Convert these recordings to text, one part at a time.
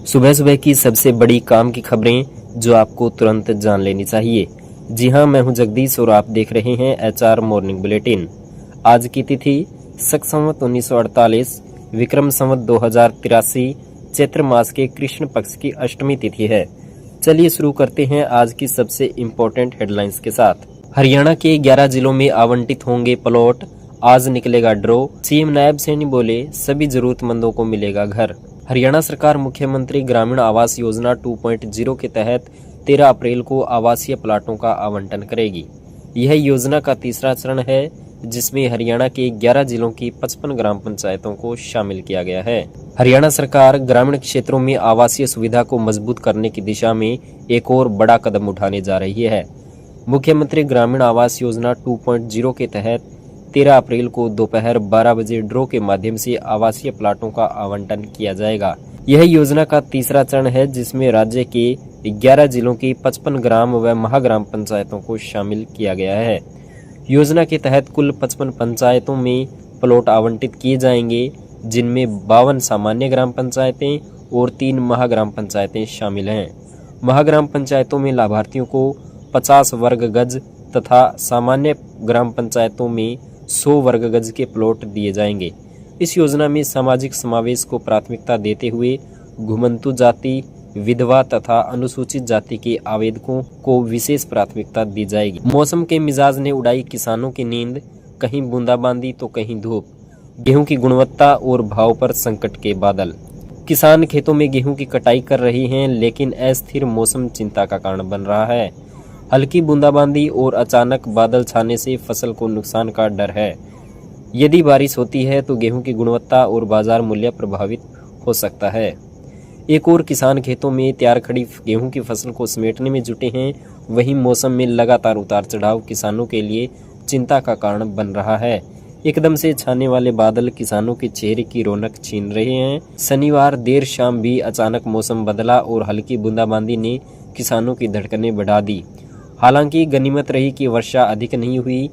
सुबह सुबह की सबसे बड़ी काम की खबरें जो आपको तुरंत जान लेनी चाहिए। जी हां, मैं हूं जगदीश और आप देख रहे हैं एचआर मॉर्निंग बुलेटिन। आज की तिथि शक संवत 1948 विक्रम संवत 2083 चैत्र मास के कृष्ण पक्ष की अष्टमी तिथि है। चलिए शुरू करते हैं आज की सबसे इम्पोर्टेंट हेडलाइंस के साथ। हरियाणा के 11 जिलों में आवंटित होंगे प्लॉट, आज निकलेगा ड्रॉ। सीएम नायब सैनी बोले सभी जरूरतमंदों को मिलेगा घर। हरियाणा सरकार मुख्यमंत्री ग्रामीण आवास योजना 2.0 के तहत 13 अप्रैल को आवासीय प्लाटों का आवंटन करेगी। यह योजना का तीसरा चरण है जिसमें हरियाणा के 11 जिलों की 55 ग्राम पंचायतों को शामिल किया गया है। हरियाणा सरकार ग्रामीण क्षेत्रों में आवासीय सुविधा को मजबूत करने की दिशा में एक और बड़ा कदम उठाने जा रही है। मुख्यमंत्री ग्रामीण आवास योजना 2.0 के तहत 13 अप्रैल को दोपहर 12 बजे ड्रॉ के माध्यम से आवासीय प्लाटों का आवंटन किया जाएगा। यह योजना का तीसरा चरण है जिसमें राज्य के 11 जिलों की 55 ग्राम व महाग्राम पंचायतों को शामिल किया गया है। योजना के तहत कुल 55 पंचायतों में प्लॉट आवंटित किए जाएंगे, जिनमें 52 सामान्य ग्राम पंचायतें और 3 महाग्राम पंचायतें शामिल हैं। महाग्राम पंचायतों में लाभार्थियों को 50 वर्ग गज तथा सामान्य ग्राम पंचायतों में 100 वर्ग गज के प्लॉट दिए जाएंगे। इस योजना में सामाजिक समावेश को प्राथमिकता देते हुए घुमंतु जाति, विधवा तथा अनुसूचित जाति के आवेदकों को विशेष प्राथमिकता दी जाएगी। मौसम के मिजाज ने उड़ाई किसानों की नींद, कहीं बूंदाबांदी तो कहीं धूप। गेहूं की गुणवत्ता और भाव पर संकट के बादल। किसान खेतों में गेहूं की कटाई कर रहे हैं, लेकिन अस्थिर मौसम चिंता का कारण बन रहा है। हल्की बूंदाबांदी और अचानक बादल छाने से फसल को नुकसान का डर है। यदि बारिश होती है तो गेहूं की गुणवत्ता और बाजार मूल्य प्रभावित हो सकता है। एक और किसान खेतों में तैयार खड़ी गेहूं की फसल को समेटने में जुटे हैं। वहीं मौसम में लगातार उतार चढ़ाव किसानों के लिए चिंता का कारण बन रहा है। एकदम से छाने वाले बादल किसानों के चेहरे की रौनक छीन रहे हैं। शनिवार देर शाम भी अचानक मौसम बदला और हल्की बूंदाबांदी ने किसानों की धड़कनें बढ़ा दी। हालांकि गनीमत रही कि वर्षा अधिक नहीं हुई,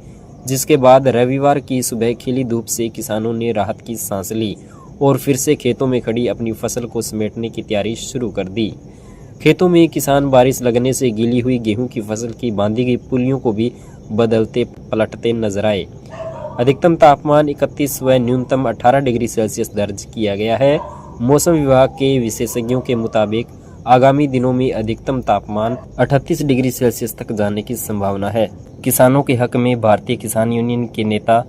जिसके बाद रविवार की सुबह खिली धूप से किसानों ने राहत की सांस ली और फिर से खेतों में खड़ी अपनी फसल को समेटने की तैयारी शुरू कर दी। खेतों में किसान बारिश लगने से गीली हुई गेहूं की फसल की बांधी गई पुलियों को भी बदलते पलटते नजर आए। अधिकतम तापमान 31 व न्यूनतम 18 डिग्री सेल्सियस दर्ज किया गया है। मौसम विभाग के विशेषज्ञों के मुताबिक आगामी दिनों में अधिकतम तापमान 38 डिग्री सेल्सियस तक जाने की संभावना है। किसानों के हक में भारतीय किसान यूनियन के नेता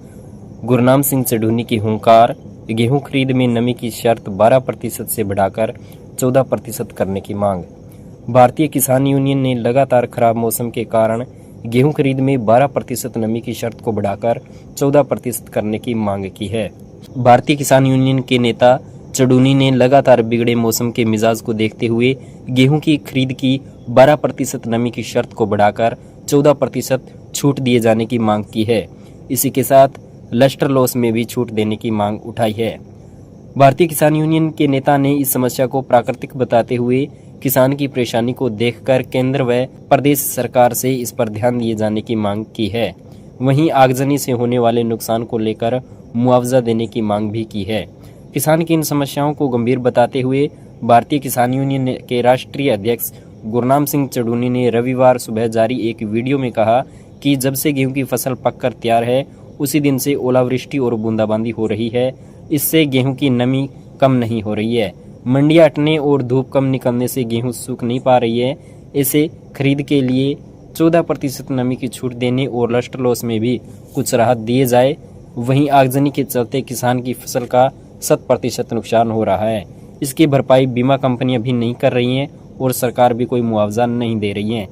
गुरनाम सिंह चढ़ूनी की हुंकार। गेहूं खरीद में नमी की शर्त 12% से बढ़ाकर 14% करने की मांग। भारतीय किसान यूनियन ने लगातार खराब मौसम के कारण गेहूं खरीद में 12% नमी की शर्त को बढ़ाकर 14% करने की मांग की है। भारतीय किसान यूनियन के नेता चढ़ूनी ने लगातार बिगड़े मौसम के मिजाज को देखते हुए गेहूं की खरीद की 12% नमी की शर्त को बढ़ाकर 14% छूट दिए जाने की मांग की है। इसी के साथ लस्टर लॉस में भी छूट देने की मांग उठाई है। भारतीय किसान यूनियन के नेता ने इस समस्या को प्राकृतिक बताते हुए किसान की परेशानी को देखकर केंद्र व प्रदेश सरकार से इस पर ध्यान दिए जाने की मांग की है। वहीं आगजनी से होने वाले नुकसान को लेकर मुआवजा देने की मांग भी की है। किसान की इन समस्याओं को गंभीर बताते हुए भारतीय किसान यूनियन के राष्ट्रीय अध्यक्ष गुरनाम सिंह चढ़ूनी ने रविवार सुबह जारी एक वीडियो में कहा कि जब से गेहूं की फसल पककर तैयार है उसी दिन से ओलावृष्टि और बूंदाबांदी हो रही है। इससे गेहूं की नमी कम नहीं हो रही है। मंडियां अटने और धूप कम निकलने से गेहूं सूख नहीं पा रही है। इसे खरीद के लिए 14% नमी की छूट देने और लस्टर लॉस में भी कुछ राहत दिए जाए। वहीं आगजनी के चलते किसान की फसल का 100% नुकसान हो रहा है। इसकी भरपाई बीमा कंपनियां भी नहीं कर रही हैं और सरकार भी कोई मुआवजा नहीं दे रही है।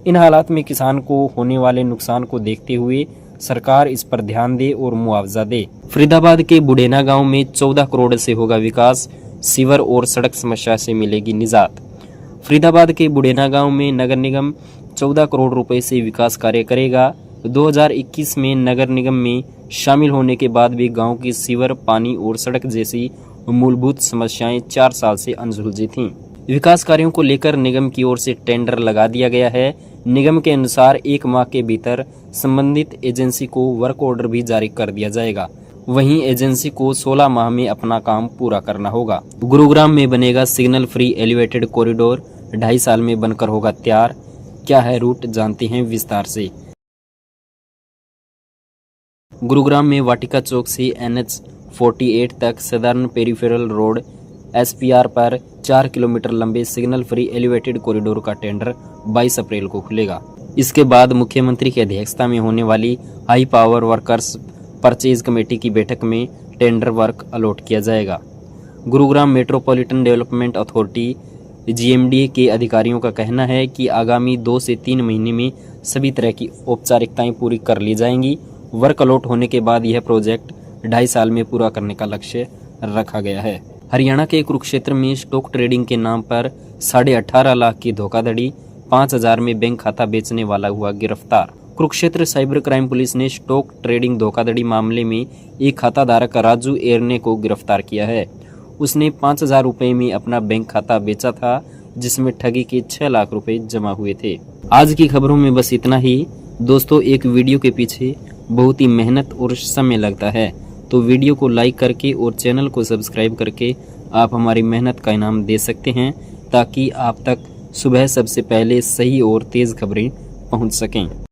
इन हालात में किसान को होने वाले नुकसान को देखते हुए सरकार इस पर ध्यान दे और मुआवजा दे। फरीदाबाद के बुडेना गांव में 14 करोड़ से होगा विकास, सीवर और सड़क समस्या से मिलेगी निजात। फरीदाबाद के बुडेना गांव में नगर निगम 14 करोड़ रुपए से विकास कार्य करेगा। 2021 में नगर निगम में शामिल होने के बाद भी गांव की सीवर, पानी और सड़क जैसी मूलभूत समस्याएं 4 साल से अनसुलझी थीं। विकास कार्यों को लेकर निगम की ओर से टेंडर लगा दिया गया है। निगम के अनुसार 1 माह के भीतर संबंधित एजेंसी को वर्क ऑर्डर भी जारी कर दिया जाएगा। वहीं एजेंसी को 16 माह में अपना काम पूरा करना होगा। गुरुग्राम में बनेगा सिग्नल फ्री एलिवेटेड कॉरिडोर, 2.5 साल में बनकर होगा तैयार। क्या है रूट, जानते हैं विस्तार से। गुरुग्राम में वाटिका चौक से NH48 तक सदर्न पेरिफेरल रोड SPR पर 4 किलोमीटर लंबे सिग्नल फ्री एलिवेटेड कॉरिडोर का टेंडर 22 अप्रैल को खुलेगा। इसके बाद मुख्यमंत्री की अध्यक्षता में होने वाली high power workers purchase committee की बैठक में टेंडर वर्क अलॉट किया जाएगा। Gurugram metropolitan development authority GMDA के अधिकारियों का कहना है कि आगामी 2 से 3 महीने में सभी तरह की औपचारिकताएं पूरी कर ली जाएंगी। वर्क अलॉट होने के बाद यह प्रोजेक्ट 2.5 साल में पूरा करने का लक्ष्य रखा गया है। हरियाणा के कुरुक्षेत्र में स्टॉक ट्रेडिंग के नाम पर 18.5 लाख की धोखाधड़ी, 5,000 में बैंक खाता बेचने वाला हुआ गिरफ्तार। कुरुक्षेत्र साइबर क्राइम पुलिस ने स्टॉक ट्रेडिंग धोखाधड़ी मामले में एक खाता धारक राजू एरने को गिरफ्तार किया है। उसने 5,000 रुपए में अपना बैंक खाता बेचा था, जिसमें ठगी के 6 लाख रुपए जमा हुए थे। आज की खबरों में बस इतना ही। दोस्तों, एक वीडियो के पीछे बहुत ही मेहनत और समय लगता है, तो वीडियो को लाइक करके और चैनल को सब्सक्राइब करके आप हमारी मेहनत का इनाम दे सकते हैं, ताकि आप तक सुबह सबसे पहले सही और तेज़ खबरें पहुंच सकें।